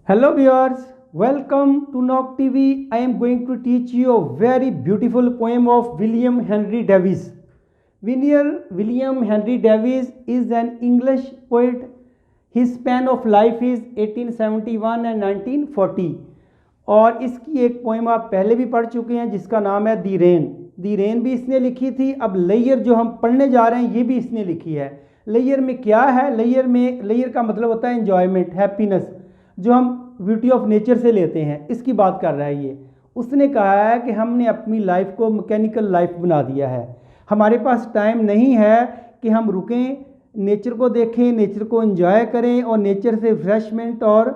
Hello viewers, welcome to Knock TV. I am going to teach you a very beautiful poem of William Henry Davies. William Henry Davies is an English poet. His span of life is 1871 and 1940. और इसकी एक poem आप पहले भी पढ़ चुके हैं जिसका नाम है दी रेन। दी रेन भी इसने लिखी थी। अब लेयर जो हम पढ़ने जा रहे हैं ये भी इसने लिखी है। लेयर में क्या है? लेयर का मतलब होता है एंजॉयमेंट, हैप्पीनेस, जो हम ब्यूटी ऑफ नेचर से लेते हैं, इसकी बात कर रहा है ये। उसने कहा है कि हमने अपनी लाइफ को मैकेनिकल लाइफ बना दिया है। हमारे पास टाइम नहीं है कि हम रुकें, नेचर को देखें, नेचर को एंजॉय करें और नेचर से रिफ्रेशमेंट और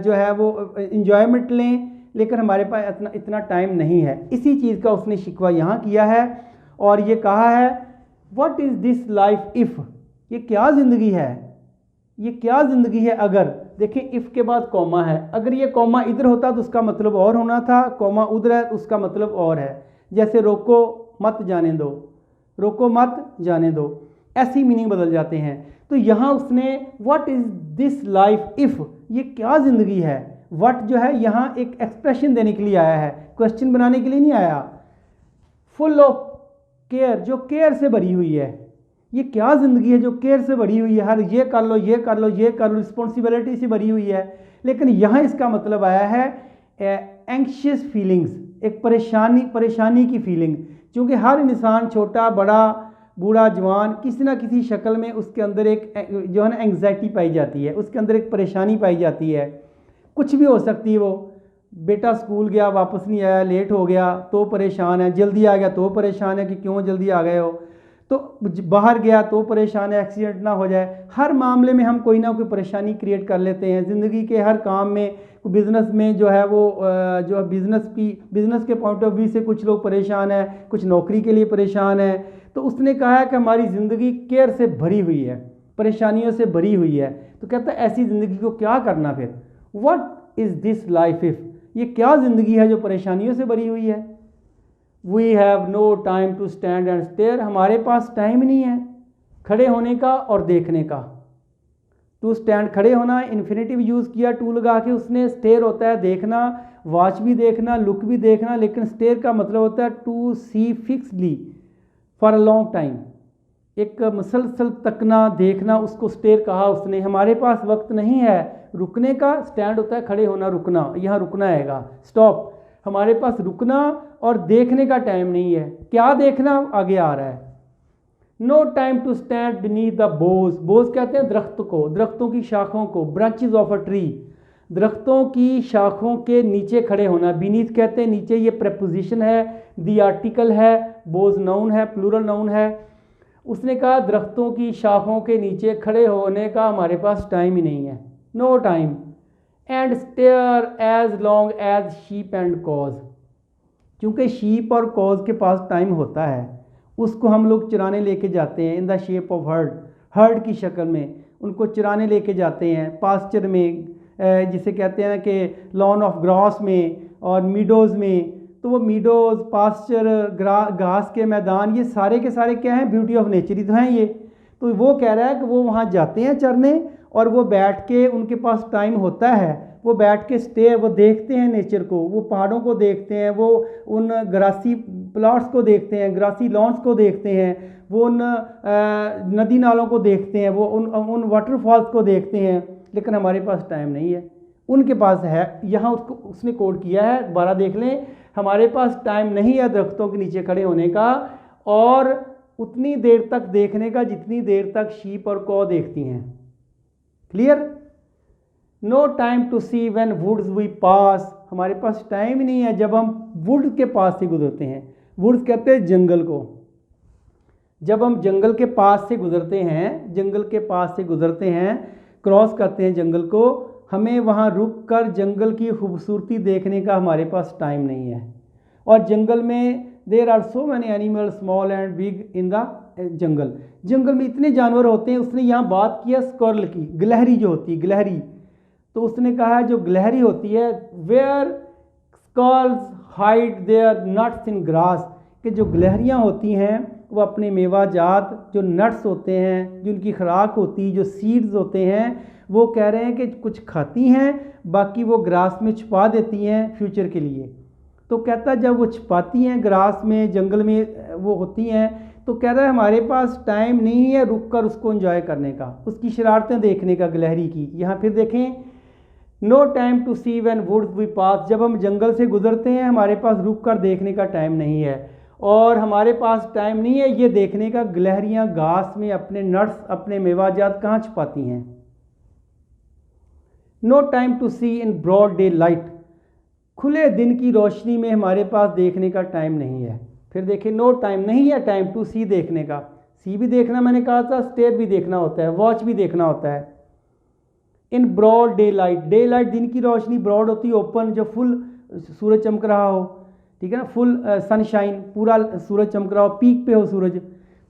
जो है वो एंजॉयमेंट लें, लेकिन हमारे पास इतना टाइम नहीं है। इसी चीज़ का उसने शिकवा यहाँ किया है और ये कहा है what is this life if, ये क्या ज़िंदगी है, ये क्या ज़िंदगी है अगर। देखिए इफ़ के बाद कॉमा है, अगर ये कॉमा इधर होता तो उसका मतलब और होना था, कॉमा उधर है तो उसका मतलब और है। जैसे रोको मत जाने दो, रोको मत जाने दो, ऐसी मीनिंग बदल जाते हैं। तो यहाँ उसने what is this life if, ये क्या ज़िंदगी है। व्हाट जो है यहाँ एक एक्सप्रेशन देने के लिए आया है, क्वेश्चन बनाने के लिए नहीं आया। फुल ऑफ केयर, जो केयर से भरी हुई है, ये क्या ज़िंदगी है जो केयर से भरी हुई है। हर ये कर लो, ये कर लो, ये कर लो, रिस्पॉन्सिबिलिटी से भरी हुई है। लेकिन यहाँ इसका मतलब आया है एंक्शियस फीलिंग्स, एक परेशानी की फीलिंग। क्योंकि हर इंसान, छोटा बड़ा बूढ़ा जवान, किसी ना किसी शक्ल में उसके अंदर एक जो है ना एंग्जाइटी पाई जाती है, उसके अंदर एक परेशानी पाई जाती है। कुछ भी हो सकती है। वो बेटा स्कूल गया वापस नहीं आया, लेट हो गया तो परेशान है, जल्दी आ गया तो परेशान है कि क्यों जल्दी आ गए हो, तो बाहर गया तो परेशान है एक्सीडेंट ना हो जाए। हर मामले में हम कोई ना कोई परेशानी क्रिएट कर लेते हैं ज़िंदगी के हर काम में। बिज़नेस में जो है वो जो बिज़नेस के पॉइंट ऑफ व्यू से कुछ लोग परेशान हैं, कुछ नौकरी के लिए परेशान है। तो उसने कहा है कि हमारी ज़िंदगी केयर से भरी हुई है, परेशानियों से भरी हुई है। तो कहता है ऐसी ज़िंदगी को क्या करना फिर। What is this life if, ये क्या ज़िंदगी है जो परेशानियों से भरी हुई है। We have no time to stand and stare, हमारे पास टाइम नहीं है खड़े होने का और देखने का। टू स्टैंड खड़े होना, इन्फिनेटिव यूज़ किया टू लगा के उसने। स्टेयर होता है देखना, वॉच भी देखना, लुक भी देखना, लेकिन स्टेयर का मतलब होता है to see fixedly for a long time, एक मुसलसल तकना, देखना, उसको स्टेयर कहा उसने। हमारे पास वक्त नहीं है रुकने का। स्टैंड होता है खड़े होना, रुकना, यहाँ रुकना आएगा, स्टॉप। हमारे पास रुकना और देखने का टाइम नहीं है। क्या देखना आगे आ रहा है। No time to stand beneath the boughs, boughs कहते हैं दरख्त को, दरख्तों की शाखों को, ब्रांचेज ऑफ अ ट्री, दरख्तों की शाखों के नीचे खड़े होना। बीनीथ कहते हैं नीचे, ये प्रेपोजिशन है, दी आर्टिकल है, बोज नाउन है, प्लूरल नाउन है। उसने कहा दरख्तों की शाखों के नीचे खड़े होने का हमारे पास टाइम ही नहीं है, no time. And stare as long as sheep and cows, क्योंकि शीप और कॉज के पास टाइम होता है, उसको हम लोग चराने लेके जाते हैं in the shape of heard, heard की शक्ल में उनको चराने लेके जाते हैं पास्चर में, जिसे कहते हैं कि लॉन ऑफ ग्रास में और मीडोज़ में। तो वो मीडोज़, पास्चर, घास के मैदान, ये सारे के सारे क्या हैं, ब्यूटी ऑफ नेचर ही तो हैं ये। तो वो कह रहा है कि वो वहाँ जाते हैं चरने और वो बैठ के, उनके पास टाइम होता है, वो बैठ के स्टे, वो देखते हैं नेचर को, वो पहाड़ों को देखते हैं, वो उन ग्रासी प्लॉट्स को देखते हैं, ग्रासी लॉन्स को देखते हैं, वो उन नदी नालों को देखते हैं, वो उन वाटरफॉल्स को देखते हैं। लेकिन हमारे पास टाइम नहीं है, उनके पास है। यहाँ उसको उसने कोड किया है, दोबारा देख लें। हमारे पास टाइम नहीं है दरख्तों के नीचे खड़े होने का और उतनी देर तक देखने का जितनी देर तक शीप और कौ देखती हैं। Clear. No time to see when woods we pass, हमारे पास टाइम ही नहीं है जब हम वुड के पास से गुजरते हैं। वुड्स कहते हैं जंगल को। जब हम जंगल के पास से गुजरते हैं, जंगल के पास से गुजरते हैं, क्रॉस करते हैं जंगल को, हमें वहाँ रुक कर जंगल की खूबसूरती देखने का हमारे पास टाइम नहीं है। और जंगल में there are so many animal small and big in the jungle, जंगल में इतने जानवर होते हैं। उसने यहाँ बात किया स्क्वारल की, गिलहरी जो होती है, गिलहरी। तो उसने कहा है जो गिलहरी होती है, where squirrels hide their nuts in grass, कि जो गिलहरियाँ होती हैं वो अपने मेवा जात जो नट्स होते हैं, जो उनकी खुराक होती है, जो सीड्स होते हैं, वो कह रहे हैं कि कुछ खाती हैं, बाकी वो ग्रास में छुपा देती हैं फ्यूचर के लिए। तो कहता जब वो छुपाती हैं ग्रास में, जंगल में वो होती हैं, तो कह रहा है हमारे पास टाइम नहीं है रुक कर उसको एंजॉय करने का, उसकी शरारतें देखने का, गिलहरी की। यहाँ फिर देखें, no time to see when woods we pass, जब हम जंगल से गुजरते हैं हमारे पास रुक कर देखने का टाइम नहीं है, और हमारे पास टाइम नहीं है ये देखने का गिलहरियाँ घास में अपने नट्स, अपने मेवाजात कहाँ छुपाती हैं। No time to see in broad daylight, खुले दिन की रोशनी में हमारे पास देखने का टाइम नहीं है। फिर देखिए, नो टाइम नहीं है टाइम टू सी देखने का, सी भी देखना मैंने कहा था, स्टेयर भी देखना होता है, वॉच भी देखना होता है। In broad daylight, daylight दिन की रोशनी, ब्रॉड होती है ओपन, जो फुल सूरज चमक रहा हो, ठीक है ना, फुल सनशाइन, पूरा सूरज चमक रहा हो, पीक पे हो सूरज।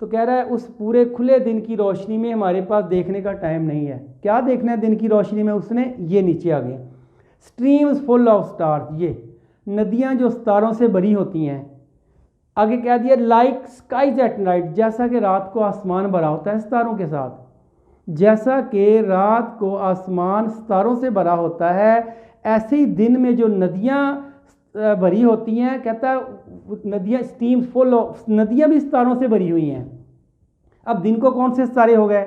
तो कह रहा है उस पूरे खुले दिन की रोशनी में हमारे पास देखने का टाइम नहीं है। क्या देखना है दिन की रोशनी में उसने, ये नीचे आ गए, स्ट्रीम्स फुल ऑफ स्टार्स, ये नदियाँ जो सितारों से भरी होती हैं। आगे कह दिया लाइक स्काइज एट नाइट, जैसा कि रात को आसमान भरा होता है सितारों के साथ, जैसा कि रात को आसमान सितारों से भरा होता है, ऐसे ही दिन में जो नदियाँ भरी होती हैं, कहता है नदियाँ स्ट्रीम्स फुल ऑफ, नदियाँ भी सितारों से भरी हुई हैं। अब दिन को कौन से सितारे हो गए,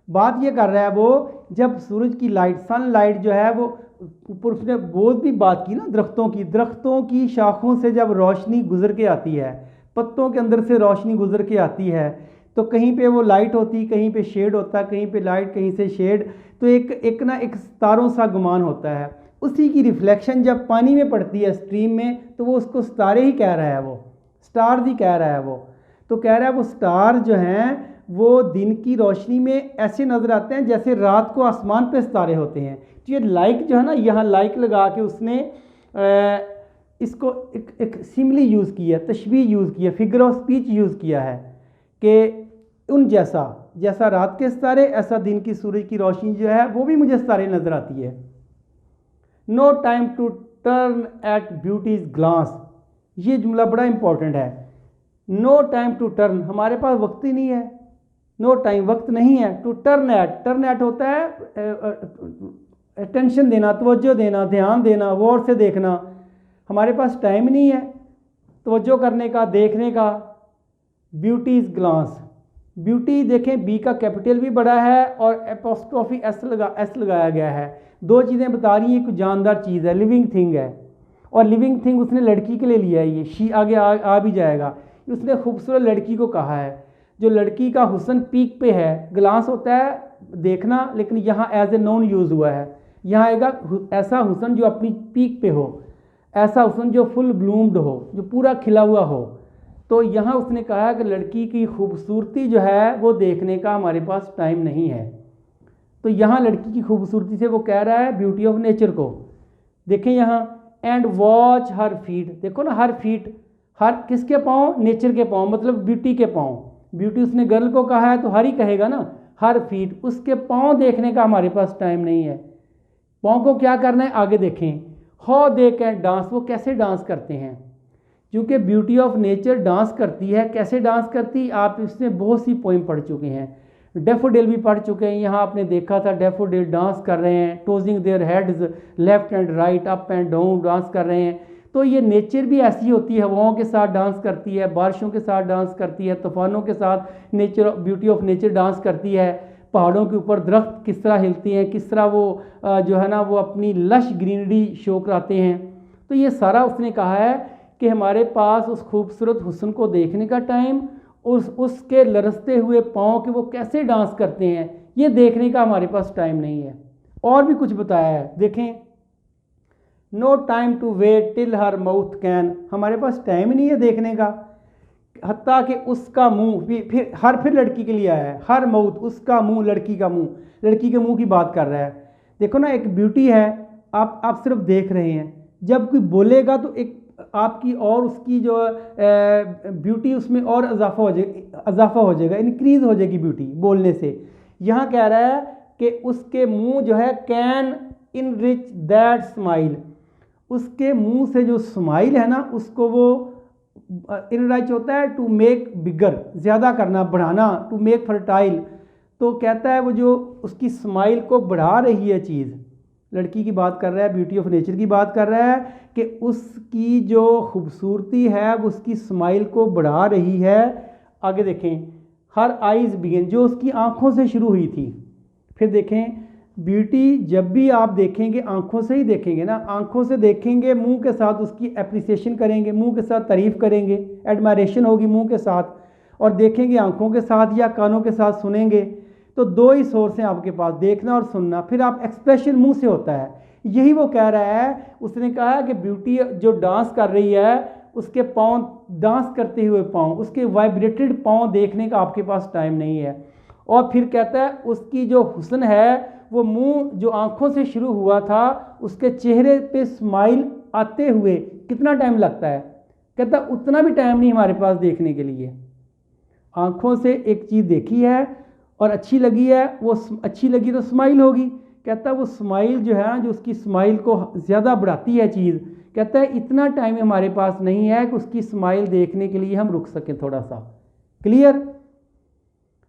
बात ये कर रहा है वो, जब सूरज की लाइट, सनलाइट जो है वो ऊपर, उसने बहुत भी बात की ना दरख्तों की शाखों से जब रोशनी गुजर के आती है, पत्तों के अंदर से रोशनी गुजर के आती है, तो कहीं पे वो लाइट होती, कहीं पे शेड होता, कहीं पे लाइट कहीं से शेड, तो एक सितारों सा गुमान होता है। उसी की रिफ्लेक्शन जब पानी में पड़ती है स्ट्रीम में, तो वो उसको सितारे ही कह रहा है, वो स्टार्स ही कह रहा है वो। तो कह रहा है वो स्टार जो हैं वो दिन की रोशनी में ऐसे नज़र आते हैं जैसे रात को आसमान पे सितारे होते हैं। तो ये लाइक जो है ना, यहाँ लाइक लगा के उसने इसको एक सिमिली यूज़ किया, तशबीह यूज़ किया, फिगर ऑफ स्पीच यूज़ किया है कि उन जैसा रात के सितारे, ऐसा दिन की सूरज की रोशनी जो है वो भी मुझे सितारे नज़र आती है। No time to turn at beauty's glass, ये जुमला बड़ा इंपॉर्टेंट है। नो टाइम टू टर्न, हमारे पास वक्त ही नहीं है, नो टाइम वक्त नहीं है, टू टर्न एट होता है अटेंशन देना, तवज्जो देना, ध्यान देना, गौर से देखना, हमारे पास टाइम नहीं है तवज्जो करने का, देखने का। ब्यूटीज ग्लास, ब्यूटी देखें बी का कैपिटल भी बड़ा है और एपोस्ट्रोफी एस लगाया गया है। दो चीज़ें बता रही हैं, एक जानदार चीज़ है, लिविंग थिंग है, और लिविंग थिंग उसने लड़की के लिए लिया है, ये शी आगे आ भी जाएगा। उसने खूबसूरत लड़की को कहा है, जो लड़की का हुस्न पीक पे है। ग्लास होता है देखना, लेकिन यहाँ एज ए नॉन यूज़ हुआ है, यहाँ आएगा ऐसा हुस्न जो अपनी पीक पे हो, ऐसा हुस्न जो फुल ब्लूम्ड हो, जो पूरा खिला हुआ हो। तो यहाँ उसने कहा कि लड़की की खूबसूरती जो है वो देखने का हमारे पास टाइम नहीं है। तो यहाँ लड़की की खूबसूरती से वो कह रहा है ब्यूटी ऑफ नेचर को। देखें यहाँ, एंड वॉच हर फीट, देखो ना हर फीट, हर किसके पाँव, नेचर के पाँव, मतलब ब्यूटी के पाँव। ब्यूटी उसने गर्ल को कहा है तो हर ही कहेगा ना, हर फीट, उसके पाँव देखने का हमारे पास टाइम नहीं है। पाँव को क्या करना है, आगे देखें। हाउ दे कैन डांस, वो कैसे डांस करते हैं, क्योंकि ब्यूटी ऑफ नेचर डांस करती है। कैसे डांस करती, आप इसमें बहुत सी पोइम पढ़ चुके हैं, डेफोडिल भी पढ़ चुके हैं। यहाँ आपने देखा था डेफोडिल डांस कर रहे हैं, tossing their heads left and right, up and down dance कर रहे हैं। तो ये नेचर भी ऐसी होती है, हवाओं के साथ डांस करती है, बारिशों के साथ डांस करती है, तूफानों के साथ nature, beauty of nature dance करती है। पहाड़ों के ऊपर दरख्त किस तरह हिलती हैं, किस तरह वो जो है ना वो अपनी लश ग्रीनरी शो कराते हैं। तो ये सारा उसने कहा है कि हमारे पास उस खूबसूरत हुस्न को देखने का टाइम, उसके लरसते हुए पाँव के वो कैसे डांस करते हैं, ये देखने का हमारे पास टाइम नहीं है। और भी कुछ बताया है, देखें। No time to wait till her mouth can, हमारे पास टाइम नहीं है देखने का, हत्ता कि उसका मुंह फिर लड़की के लिए आया है, हर माउथ, उसका मुंह, लड़की का मुंह, लड़की के मुंह की बात कर रहा है। देखो ना, एक ब्यूटी है, आप सिर्फ देख रहे हैं, जब कोई बोलेगा तो एक आपकी और उसकी जो ब्यूटी उसमें और इजाफा हो जाएगा, इंक्रीज हो जाएगी ब्यूटी बोलने से। यहाँ कह रहा है कि उसके मुंह जो है कैन इनरिच दैट स्माइल, उसके मुंह से जो स्माइल है ना उसको वो इनराइच होता है टू मेक बिगर, ज़्यादा करना, बढ़ाना, टू मेक फर्टाइल, तो कहता है वो जो उसकी स्माइल को बढ़ा रही है चीज़, लड़की की बात कर रहा है, ब्यूटी ऑफ नेचर की बात कर रहा है कि उसकी जो खूबसूरती है वो उसकी स्माइल को बढ़ा रही है। आगे देखें, हर आइज़ बिगिन, जो उसकी आँखों से शुरू हुई थी। फिर देखें ब्यूटी जब भी आप देखेंगे आँखों से ही देखेंगे ना, आँखों से देखेंगे, मुंह के साथ उसकी एप्रिसिएशन करेंगे, मुंह के साथ तारीफ़ करेंगे, एडमायरेशन होगी मुंह के साथ, और देखेंगे आँखों के साथ या कानों के साथ सुनेंगे। तो दो ही सोर्स हैं आपके पास, देखना और सुनना। फिर आप एक्सप्रेशन मुंह से होता है, यही वो कह रहा है। उसने कहा है कि ब्यूटी जो डांस कर रही है उसके पाँव डांस करते हुए पाँव, उसके वाइब्रेटेड पाँव देखने का आपके पास टाइम नहीं है। और फिर कहता है उसकी जो हुस्न है वो मुंह जो आंखों से शुरू हुआ था उसके चेहरे पे स्माइल आते हुए कितना टाइम लगता है, कहता उतना भी टाइम नहीं हमारे पास देखने के लिए। आंखों से एक चीज़ देखी है और अच्छी लगी है, वो अच्छी लगी तो स्माइल होगी। कहता है वो स्माइल जो है ना, जो उसकी स्माइल को ज़्यादा बढ़ाती है चीज़, कहता है इतना टाइम हमारे पास नहीं है कि उसकी स्माइल देखने के लिए हम रुक सकें थोड़ा सा। Clear?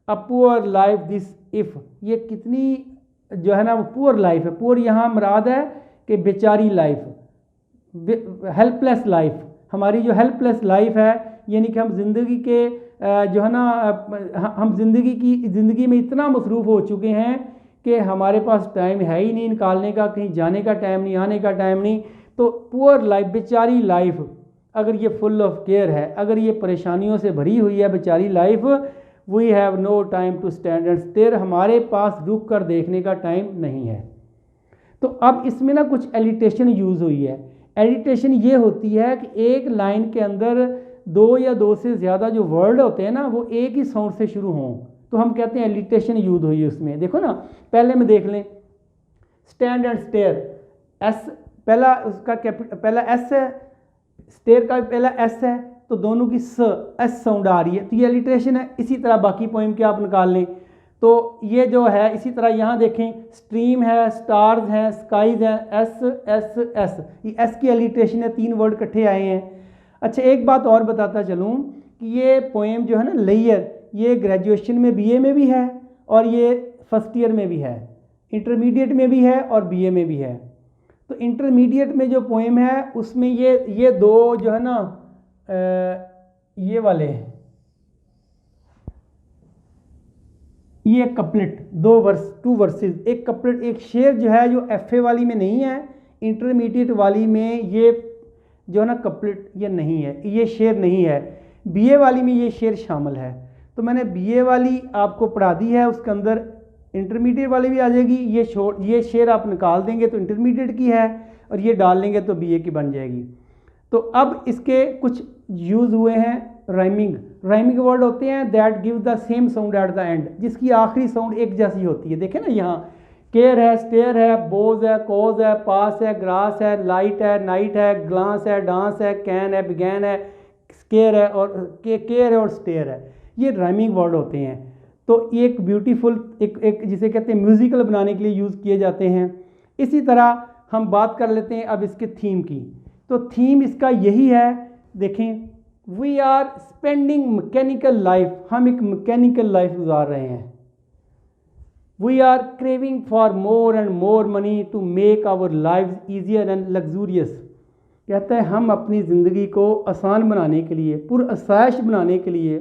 A poor life this if, ये कितनी जो है ना वो पुअर लाइफ है। पुअर यहाँ मुराद है कि बेचारी लाइफ, हेल्पलेस लाइफ, हमारी जो हेल्पलेस लाइफ है, यानी कि हम ज़िंदगी के जो है ना हम ज़िंदगी में इतना मसरूफ़ हो चुके हैं कि हमारे पास टाइम है ही नहीं निकालने का, कहीं जाने का टाइम नहीं, आने का टाइम नहीं। तो पुअर लाइफ, बेचारी लाइफ, अगर ये फुल ऑफ केयर है, अगर ये परेशानियों से भरी हुई है बेचारी life, we have no time to stand and stare, हमारे पास रुक कर देखने का टाइम नहीं है। तो अब इसमें ना कुछ एलिटेशन यूज़ हुई है। एलिटेशन ये होती है कि एक लाइन के अंदर दो या दो से ज़्यादा जो वर्ड होते हैं ना वो एक ही साउंड से शुरू हों, तो हम कहते हैं एलिटेशन यूज़ हुई है उसमें। देखो ना, पहले में देख लें, स्टैंड एंड स्टेयर, एस पहला उसका पहला एस है, स्टेयर का पहला एस है, तो दोनों की एस साउंड आ रही है, तो ये एलिट्रेशन है। इसी तरह बाकी पोइम के आप निकाल लें तो ये जो है, इसी तरह यहाँ देखें, स्ट्रीम है, स्टार्स हैं, स्काइज हैं, एस एस एस, ये एस की एलिट्रेशन है, तीन वर्ड इकट्ठे आए हैं। अच्छा, एक बात और बताता चलूँ कि ये पोएम जो है ना लेयर, ये ग्रेजुएशन में बीए में भी है और ये फर्स्ट ईयर में भी है, इंटरमीडिएट में भी है और बीए में भी है। तो इंटरमीडिएट में जो पोएम है उसमें ये दो जो है ना ये वाले, ये कपलेट, दो वर्स, टू वर्सेस, एक कपलेट, एक शेर जो है जो एफए वाली में नहीं है, इंटरमीडिएट वाली में ये जो है ना कपलेट ये नहीं है, ये शेर नहीं है। बीए वाली में ये शेर शामिल है। तो मैंने बीए वाली आपको पढ़ा दी है, उसके अंदर इंटरमीडिएट वाली भी आ जाएगी। ये शेर आप निकाल देंगे तो इंटरमीडिएट की है और ये डाल लेंगे तो बीए की बन जाएगी। तो अब इसके कुछ यूज़ हुए हैं राइमिंग। राइमिंग वर्ड होते हैं that give the same sound at the end, जिसकी आखिरी साउंड एक जैसी होती है। देखें ना, यहाँ केयर है, स्टेयर है, बोज है, कोज है, पास है, ग्रास है, लाइट है, नाइट है, ग्लास है, डांस है, कैन है, बिगैन है, स्केयर है और केयर है और स्टेयर है। ये राइमिंग वर्ड होते हैं। तो एक ब्यूटीफुल एक जिसे कहते हैं म्यूज़िकल बनाने के लिए यूज़ किए जाते हैं। इसी तरह हम बात कर लेते हैं अब इसके थीम की। तो थीम इसका यही है, देखें, we are spending mechanical life, हम एक मैकेनिकल लाइफ गुजार रहे हैं। We are craving for more and more money to make our life easier and luxurious. कहता है हम अपनी ज़िंदगी को आसान बनाने के लिए, पुरअसाइश बनाने के लिए,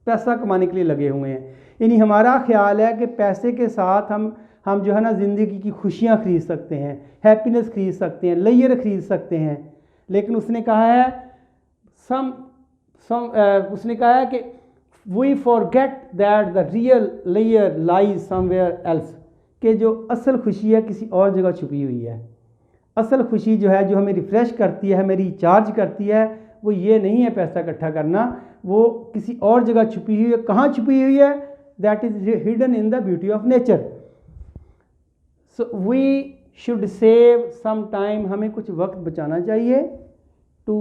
पैसा कमाने के लिए लगे हुए हैं। यानी हमारा ख्याल है कि पैसे के साथ हम जो है ना ज़िंदगी की खुशियाँ खरीद सकते हैं, हैप्पीनेस खरीद सकते हैं, लेयर खरीद सकते हैं। लेकिन उसने कहा है उसने कहा है कि we forget that the real layer lies somewhere else, कि जो असल खुशी है किसी और जगह छुपी हुई है। असल खुशी जो है, जो हमें रिफ़्रेश करती है, हमें रिचार्ज करती है, वो ये नहीं है पैसा इकट्ठा करना, वो किसी और जगह छुपी हुई है। कहाँ छुपी हुई है? That is hidden in the beauty of nature. So we should save some time, हमें कुछ वक्त बचाना चाहिए to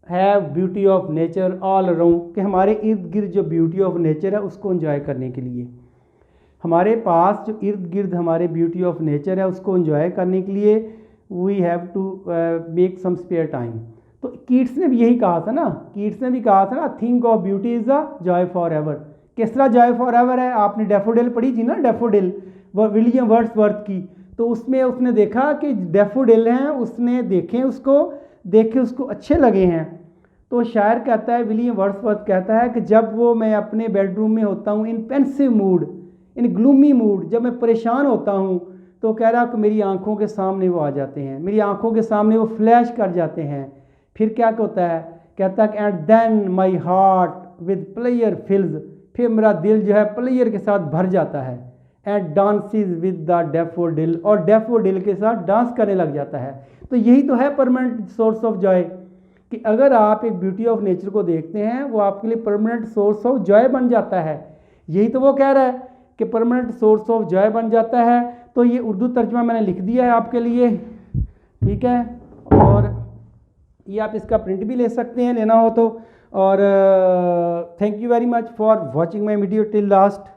have beauty of nature all around, कि हमारे इर्द गिर्द जो ब्यूटी ऑफ नेचर है उसको एंजॉय करने के लिए, हमारे पास जो इर्द गिर्द हमारे ब्यूटी ऑफ नेचर है उसको एंजॉय करने के लिए we have to make some spare time. तो कीट्स ने भी यही कहा था ना, कीट्स ने भी कहा था ना, think of beauty is a joy for ever, किस तरह जॉय फॉर एवर है, आपने डैफोडिल पढ़ी थी ना, डैफोडिल वो विलियम वर्ड्सवर्थ की, तो उसमें उसने देखा कि डैफोडिल हैं, उसने देखे उसको अच्छे लगे हैं। तो शायर कहता है, विलियम वर्ड्सवर्थ कहता है कि जब वो मैं अपने बेडरूम में होता हूँ इन पेंसिव मूड, इन ग्लूमी मूड, जब मैं परेशान होता हूँ, तो कह रहा कि मेरी आंखों के सामने वो आ जाते हैं, मेरी आंखों के सामने वो फ्लैश कर जाते हैं। फिर क्या होता है, कहता है कि and then my heart with pleasure fills, फिर मेरा दिल जो है प्लेयर के साथ भर जाता है, and dances with the daffodil, और डैफोडिल के साथ डांस करने लग जाता है। तो यही तो है परमानेंट सोर्स ऑफ जॉय, कि अगर आप एक ब्यूटी ऑफ नेचर को देखते हैं, वो आपके लिए परमानेंट सोर्स ऑफ जॉय बन जाता है। यही तो वो कह रहा है कि परमानेंट सोर्स ऑफ जॉय बन जाता है। तो ये उर्दू तर्जुमा मैंने लिख दिया है आपके लिए, ठीक है, और ये आप इसका प्रिंट भी ले सकते हैं लेना हो तो। और thank you very much for watching my video till last.